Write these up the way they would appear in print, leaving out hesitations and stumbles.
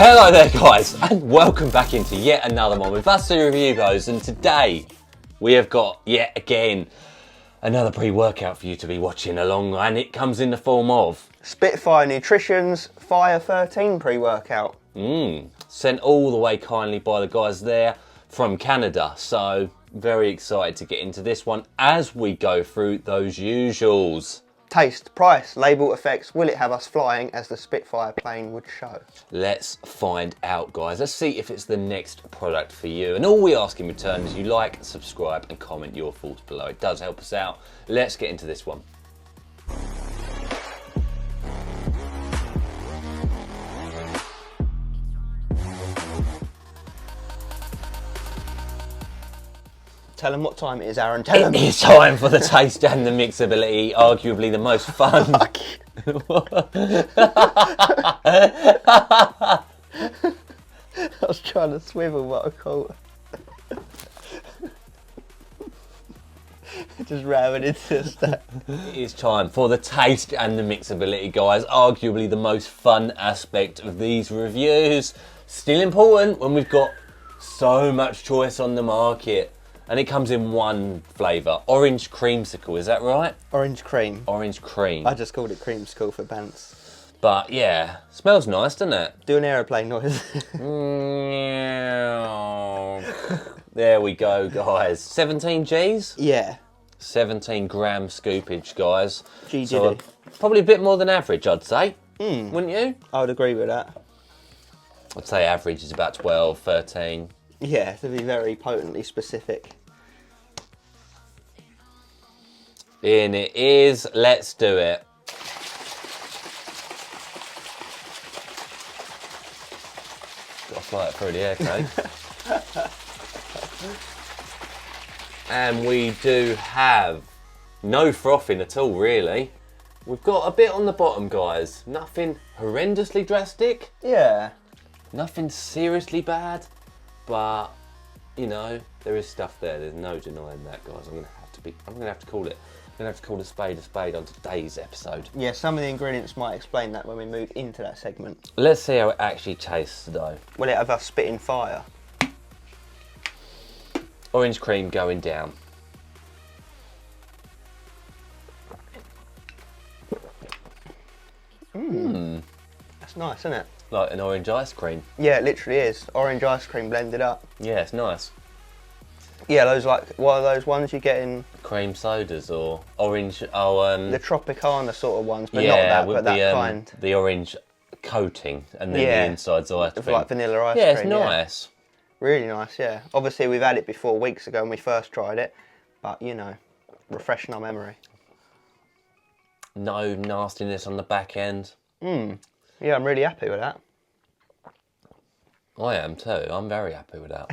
Hello there guys, and welcome back into yet another one with us to review guys, and today we have got yet again another pre-workout for you to be watching along, and it comes in the form of Spitfire Nutrition's Fire 13 pre-workout. Sent all the way kindly by the guys there from Canada, so very excited to get into this one as we go through those usuals. Taste, price, label, effects, will it have us flying as the Spitfire plane would show? Let's find out guys, let's see if it's the next product for you, and all we ask in return is you like, subscribe and comment your thoughts below. It does help us out. Let's get into this one. Tell them what time it is, Aaron. Tell them. It is time for the taste and the mixability, arguably the most fun. I was trying to swivel, but I caught. Just ramming into that. It is time for the taste and the mixability, guys. Arguably the most fun aspect of these reviews. Still important when we've got so much choice on the market. And it comes in one flavour, orange creamsicle, is that right? Orange cream. Orange cream. I just called it creamsicle for pants. But yeah, smells nice, doesn't it? Do an aeroplane noise. There we go, guys. 17 Gs? Yeah. 17 gram scoopage, guys. So probably a bit more than average, I'd say. Wouldn't you? I would agree with that. I'd say average is about 12, 13. Yeah, to be very potently specific. In it is. Let's do it. Gotta fly it through the air, Craig. And we do have no frothing at all, really. We've got a bit on the bottom, guys. Nothing horrendously drastic. Yeah. Nothing seriously bad. But, you know, there is stuff there. There's no denying that, guys. I'm gonna have to call it. I'm gonna have to call a spade on today's episode. Yeah, some of the ingredients might explain that when we move into that segment. Let's see how it actually tastes, though. Will it have us spitting fire? Orange cream going down. That's nice, isn't it? Like an orange ice cream. Yeah, it literally is. Orange ice cream blended up. Yeah, it's nice. Yeah, those what are those ones you get in? Cream sodas or orange, The Tropicana sort of ones, but yeah, not that, with but that kind. the orange coating and then the inside's ice cream. Like vanilla ice yeah, cream. It's nice. Really nice, yeah. Obviously we've had it before weeks ago when we first tried it, but you know, refreshing our memory. No nastiness on the back end. Yeah, I'm really happy with that. I am too. I'm very happy with that.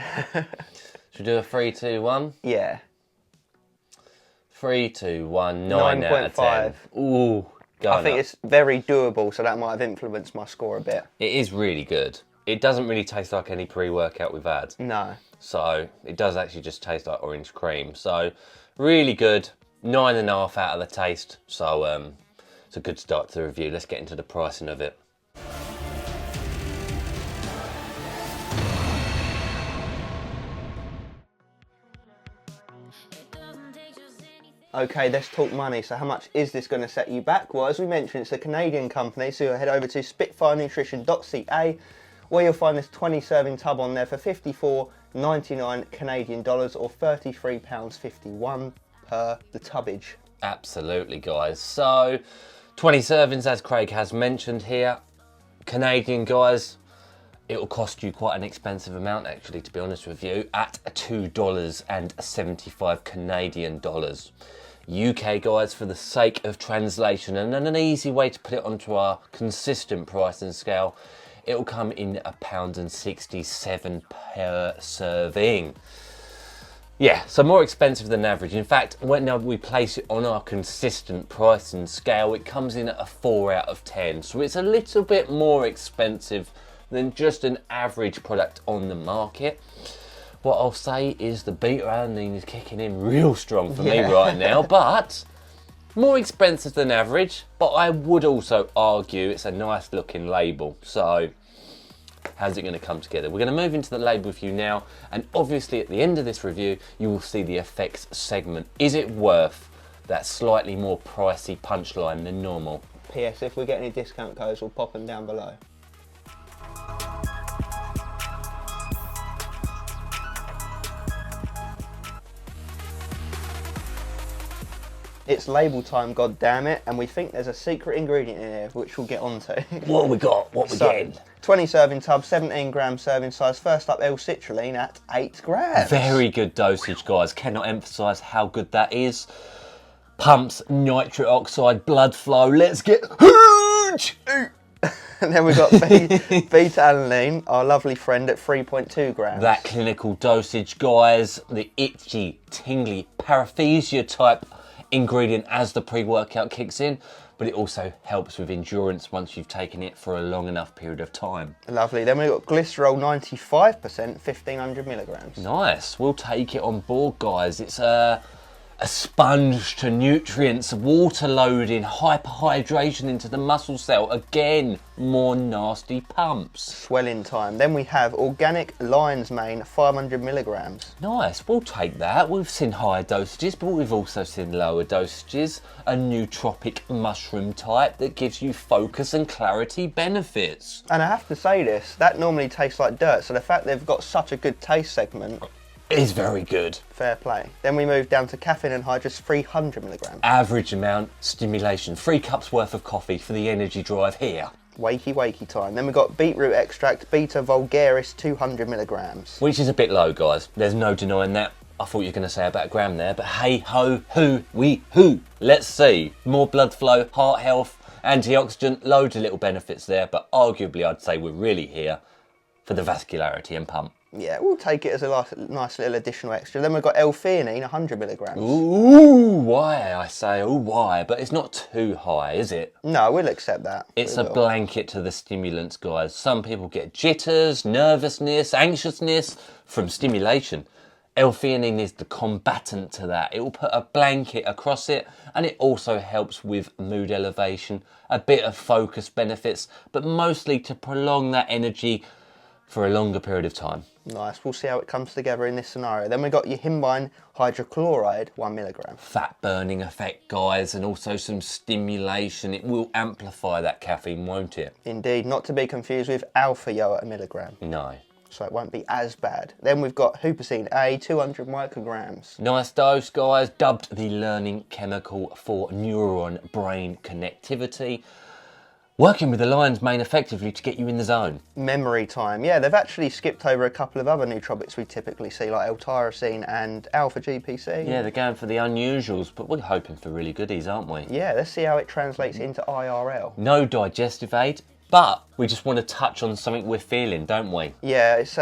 Should we do a 3, 2, 1? Yeah. 3, 2, 1, 9 out of 10. 9.5. Ooh, I think it's very doable, so that might have influenced my score a bit. It is really good. It doesn't really taste like any pre-workout we've had. No. So it does actually just taste like orange cream. So really good. 9.5 out of the taste. So it's a good start to the review. Let's get into the pricing of it. Okay, let's talk money. So how much is this going to set you back? Well, as we mentioned, it's a Canadian company, so you'll head over to spitfirenutrition.ca, where you'll find this 20 serving tub on there for $54.99 Canadian dollars, or £33.51 per the tubbage. Absolutely, guys. So 20 servings, as Craig has mentioned here. Canadian, guys. It will cost you quite an expensive amount, actually, to be honest with you, at $2.75 Canadian dollars. UK, guys, for the sake of translation and an easy way to put it onto our consistent pricing scale, it will come in £1.67 per serving. Yeah, so more expensive than average. In fact, when we place it on our consistent pricing scale, it comes in at a 4 out of 10. So it's a little bit more expensive than just an average product on the market. What I'll say is the beta-alanine is kicking in real strong for me right now, but more expensive than average. But I would also argue it's a nice looking label. So How's it going to come together? We're going to move into the label with you now, and obviously at the end of this review, you will see the effects segment. Is it worth that slightly more pricey punchline than normal? PS, if we get any discount codes, we'll pop them down below. It's label time, god damn it, and we think there's a secret ingredient in here, which we'll get onto. What have we got? What we getting? 20 serving tub, 17 gram serving size. First up, L-citrulline at 8 grams. Very good dosage, guys. Cannot emphasise how good that is. Pumps nitric oxide blood flow. Let's get huge! And then we've got beta-alanine, our lovely friend, at 3.2 grams. That clinical dosage, guys. The itchy, tingly, paresthesia type ingredient as the pre-workout kicks in, but it also helps with endurance once you've taken it for a long enough period of time. Lovely. Then we've got glycerol 95%, 1500 milligrams. Nice. We'll take it on board, guys. It's a sponge to nutrients, water loading, hyperhydration into the muscle cell. Again, more nasty pumps. Swelling time. Then we have organic lion's mane, 500 milligrams. Nice, we'll take that. We've seen higher dosages, but we've also seen lower dosages. A nootropic mushroom type that gives you focus and clarity benefits. And I have to say this, that normally tastes like dirt, so the fact they've got such a good taste segment is very good. Fair play. Then we move down to caffeine anhydrous, 300 milligrams. Average amount, stimulation. 3 cups worth of coffee for the energy drive here. Wakey time. Then we've got beetroot extract, beta vulgaris, 200 milligrams. Which is a bit low, guys. There's no denying that. I thought you were going to say about a gram there, but hey ho, hoo. Let's see. More blood flow, heart health, antioxidant, loads of little benefits there, but arguably I'd say we're really here for the vascularity and pump. Yeah, we'll take it as a nice little additional extra. Then we've got L-theanine, 100 milligrams. Ooh, why? I say, oh, why? But it's not too high, is it? No, we'll accept that. It's a blanket to the stimulants, guys. Some people get jitters, nervousness, anxiousness from stimulation. L-theanine is the combatant to that. It will put a blanket across it, and it also helps with mood elevation, a bit of focus benefits, but mostly to prolong that energy for a longer period of time. Nice, we'll see how it comes together in this scenario. Then we've got your himbine hydrochloride, 1 milligram. Fat burning effect, guys, and also some stimulation. It will amplify that caffeine, won't it? Indeed, not to be confused with alpha yo at a milligram. No. So it won't be as bad. Then we've got huperzine A, 200 micrograms. Nice dose, guys. Dubbed the learning chemical for neuron-brain connectivity. Working with the lion's mane effectively to get you in the zone. Memory time. Yeah, they've actually skipped over a couple of other nootropics we typically see, like L-tyrosine and alpha-GPC. Yeah, they're going for the unusuals, but we're hoping for really goodies, aren't we? Yeah, let's see how it translates into IRL. No digestive aid, but we just want to touch on something we're feeling, don't we? Yeah, it's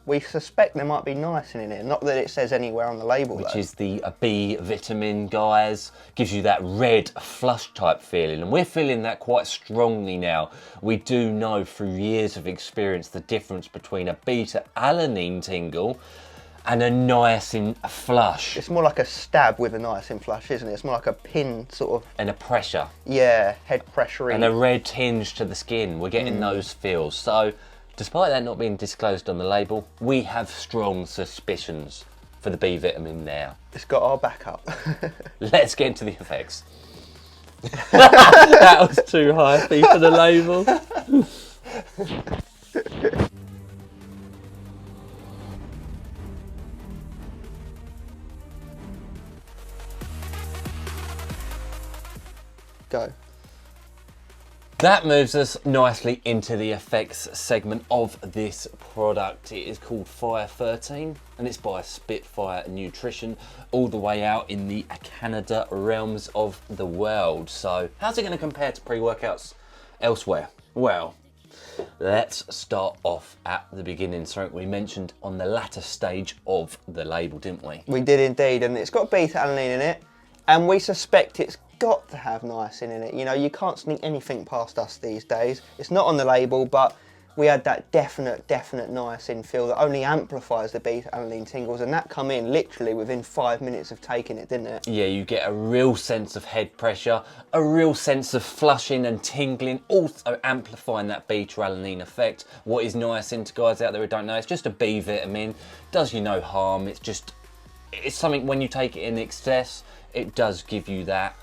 we suspect there might be niacin in it. Not that it says anywhere on the label, which is the B vitamin, guys. Gives you that red flush type feeling, and we're feeling that quite strongly now. We do know through years of experience the difference between a beta-alanine tingle and a niacin flush. It's more like a stab with a niacin flush, isn't it? It's more like a pin sort of. And a pressure. Yeah, head pressure. And a red tinge to the skin. We're getting those feels. So, despite that not being disclosed on the label, we have strong suspicions for the B vitamin now. It's got our backup. Let's get into the effects. That was too high for the label. Go. That moves us nicely into the effects segment of this product. It is called Fire 13 and it's by Spitfire Nutrition, all the way out in the Canada realms of the world. So how's it going to compare to pre-workouts elsewhere? Well, let's start off at the beginning. Something we mentioned on the latter stage of the label, didn't we? We did indeed, and it's got beta-alanine in it, and we suspect it's got to have niacin in it. You know, you can't sneak anything past us these days. It's not on the label, but we had that definite niacin feel that only amplifies the beta-alanine tingles, and that come in literally within 5 minutes of taking it, didn't it? Yeah, you get a real sense of head pressure, a real sense of flushing and tingling, also amplifying that beta-alanine effect. What is niacin to guys out there who don't know? It's just a B vitamin, does you no harm. It's something when you take it in excess, it does give you that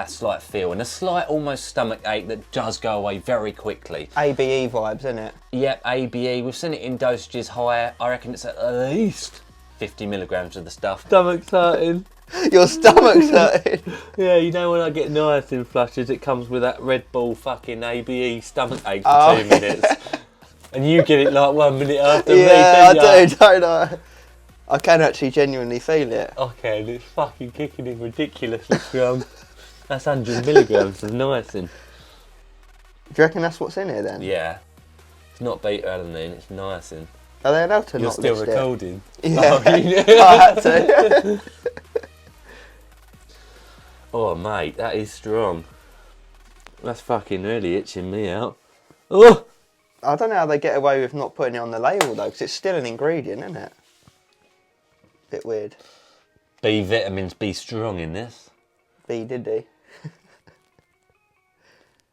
slight feel and a slight almost stomach ache that does go away very quickly. ABE vibes, isn't it? Yep, ABE. We've seen it in dosages higher. I reckon it's at least 50 milligrams of the stuff. Stomach's hurting. Your stomach's hurting. Yeah, you know when I get niacin flushes, it comes with that Red Bull fucking ABE stomach ache for 2 minutes. And you get it like 1 minute after me, Yeah, don't I do, don't I? I can actually genuinely feel it. Okay, and it's fucking kicking in ridiculously strong. That's 100 milligrams of niacin. Do you reckon that's what's in here then? Yeah. It's not beta-alanine, it's niacin. Are they allowed to You're not still list it? recording? Yeah. Oh, I had to. Oh, mate, that is strong. That's fucking really itching me out. Oh! I don't know how they get away with not putting it on the label though, because it's still an ingredient, isn't it? Bit weird. B vitamins be strong in this. B did he?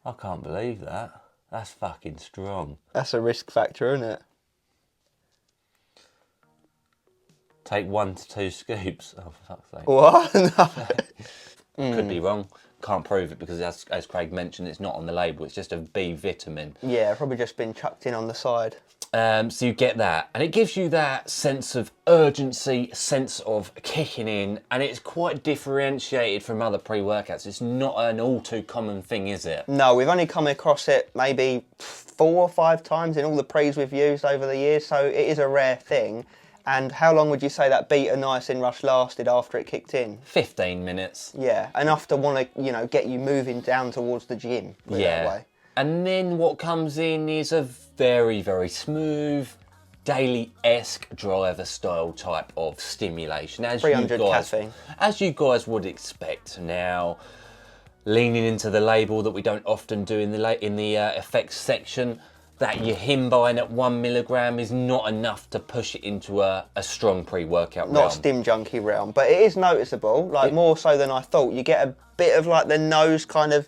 I can't believe that. That's fucking strong. That's a risk factor, isn't it? Take 1 to 2 scoops. Oh, for fuck's sake. What? No. Could be wrong. Can't prove it because, as Craig mentioned, it's not on the label. It's just a B vitamin. Yeah, probably just been chucked in on the side. So you get that, and it gives you that sense of urgency, sense of kicking in, and it's quite differentiated from other pre-workouts. It's not an all too common thing, is it? No, we've only come across it maybe 4 or 5 times in all the pre's we've used over the years, so it is a rare thing. And how long would you say that beta niacin rush lasted after it kicked in? 15 minutes. Yeah, enough to want to, get you moving down towards the gym. Put it that way. And then what comes in is a very, very smooth, daily-esque driver style type of stimulation. 300 caffeine. As you guys would expect. Now, leaning into the label that we don't often do in the effects section, that your himbine at 1 milligram is not enough to push it into a strong pre-workout realm. Not stim junkie realm, but it is noticeable, more so than I thought. You get a bit of like the nose kind of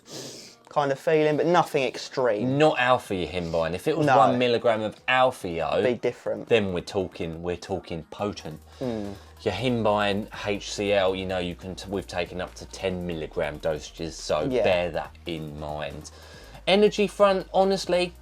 feeling, but nothing extreme. Not alpha your himbine. If it was 1 milligram of alpha, be different. Then we're talking potent. Your himbine HCl, we've taken up to 10 milligram dosages, so bear that in mind. Energy front, honestly,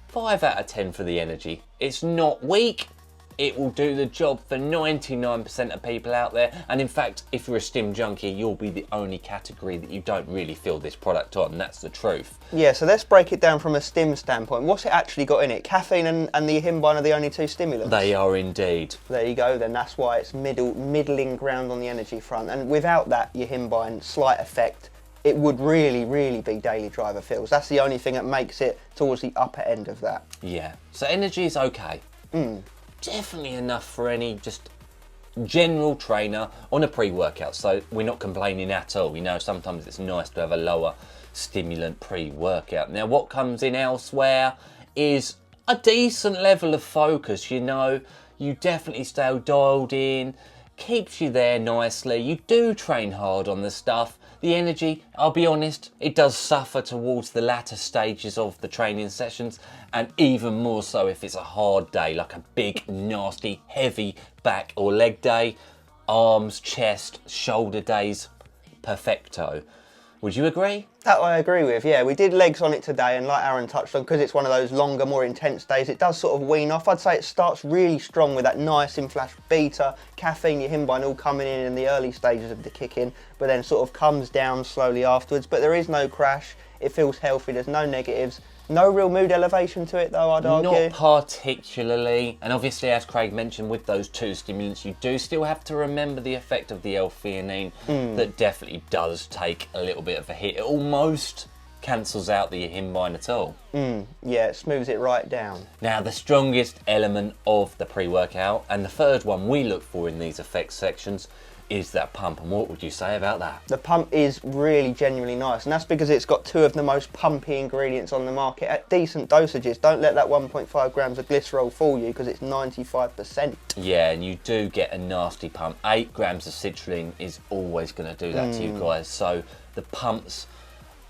5 out of 10 for the energy. It's not weak. It will do the job for 99% of people out there. And in fact, if you're a stim junkie, you'll be the only category that you don't really feel this product on. That's the truth. Yeah, so let's break it down from a stim standpoint. What's it actually got in it? Caffeine and the himbine are the only 2 stimulants? They are indeed. There you go, then that's why it's middling ground on the energy front. And without that, your himbine, slight effect, it would really be daily driver feels. That's the only thing that makes it towards the upper end of that. Yeah, so energy is okay. Definitely enough for any just general trainer on a pre-workout, so we're not complaining at all. Sometimes it's nice to have a lower stimulant pre-workout. Now what comes in elsewhere is a decent level of focus. You definitely stay dialed in, keeps you there nicely. You do train hard on the stuff. The energy, I'll be honest, it does suffer towards the latter stages of the training sessions, and even more so if it's a hard day, like a big, nasty, heavy back or leg day, arms, chest, shoulder days, perfecto. Would you agree? That I agree with, yeah. We did legs on it today, and like Aaron touched on, because it's one of those longer, more intense days, it does sort of wean off. I'd say it starts really strong with that niacin flash beta, caffeine, your himbine all coming in the early stages of the kick-in, but then sort of comes down slowly afterwards. But there is no crash, it feels healthy, there's no negatives. No real mood elevation to it though, I'd argue. Not particularly, and obviously as Craig mentioned, with those 2 stimulants you do still have to remember the effect of the L-theanine that definitely does take a little bit of a hit. It almost cancels out the himbine at all. Yeah, it smooths it right down. Now the strongest element of the pre-workout, and the third one we look for in these effects sections, is that pump, and what would you say about that? The pump is really genuinely nice, and that's because it's got 2 of the most pumpy ingredients on the market at decent dosages. Don't let that 1.5 grams of glycerol fool you, because it's 95%. Yeah, and you do get a nasty pump. 8 grams of citrulline is always going to do that to you guys. So the pumps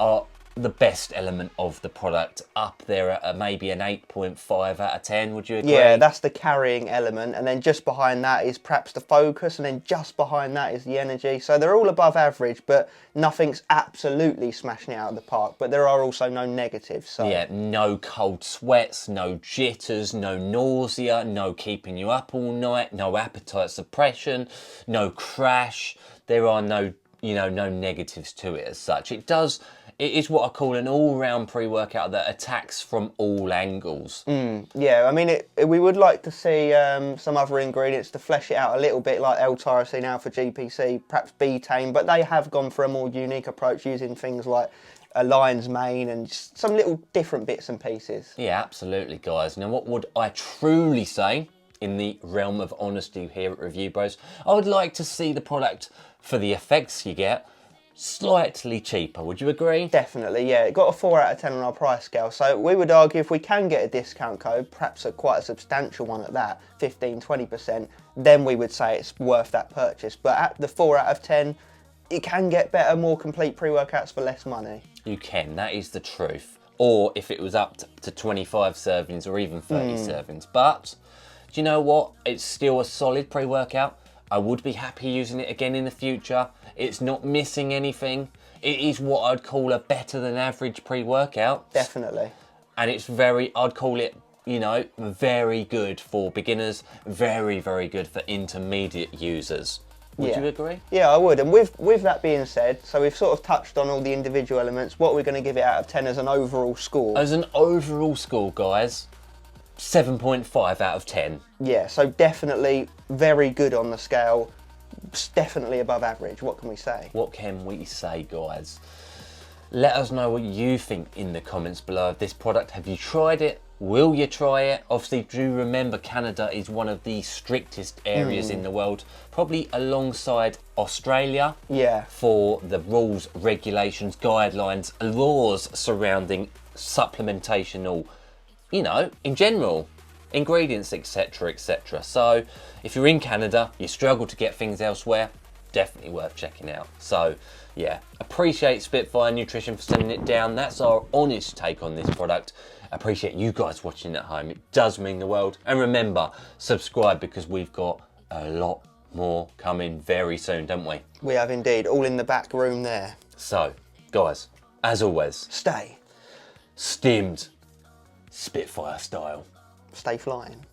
are the best element of the product, up there at maybe an 8.5 out of 10, would you agree? Yeah, that's the carrying element, and then just behind that is perhaps the focus, and then just behind that is the energy. So they're all above average, but nothing's absolutely smashing it out of the park, but there are also no negatives. So yeah, no cold sweats, no jitters, no nausea, no keeping you up all night, no appetite suppression, no crash. There are no, no negatives to it as such. It is what I call an all-round pre-workout that attacks from all angles. Yeah, I mean, we would like to see some other ingredients to flesh it out a little bit, like L-tyrosine alpha GPC, perhaps betaine, but they have gone for a more unique approach using things like a lion's mane and just some little different bits and pieces. Yeah, absolutely, guys. Now, what would I truly say, in the realm of honesty here at Review Bros, I would like to see the product, for the effects you get, slightly cheaper. Would you agree? Definitely, yeah. It got a 4 out of 10 on our price scale. So we would argue if we can get a discount code, perhaps quite a substantial one at that, 15-20%, then we would say it's worth that purchase. But at the 4 out of 10, you can get better, more complete pre-workouts for less money. You can, that is the truth. Or if it was up to 25 servings or even 30 servings. But do you know what? It's still a solid pre-workout. I would be happy using it again in the future. It's not missing anything. It is what I'd call a better than average pre-workout. Definitely. And it's I'd call it, very good for beginners, very, very good for intermediate users. Would you agree? Yeah, I would. And with that being said, so we've sort of touched on all the individual elements. What we're going to give it out of 10 as an overall score? As an overall score, guys, 7.5 out of 10. Yeah, so definitely very good on the scale. Definitely above average. What can we say? What can we say, guys? Let us know what you think in the comments below of this product. Have you tried it? Will you try it? Obviously, do remember Canada is one of the strictest areas in the world, probably alongside Australia. Yeah. For the rules, regulations, guidelines, laws surrounding supplementational, in general, ingredients, etc, etc. So if you're in Canada, you struggle to get things elsewhere, definitely worth checking out. So yeah, appreciate Spitfire Nutrition for sending it down. That's our honest take on this product. Appreciate you guys watching at home. It does mean the world. And remember, subscribe, because we've got a lot more coming very soon, don't we? We have indeed, all in the back room there. So guys, as always, Stay stimmed Spitfire style. flying.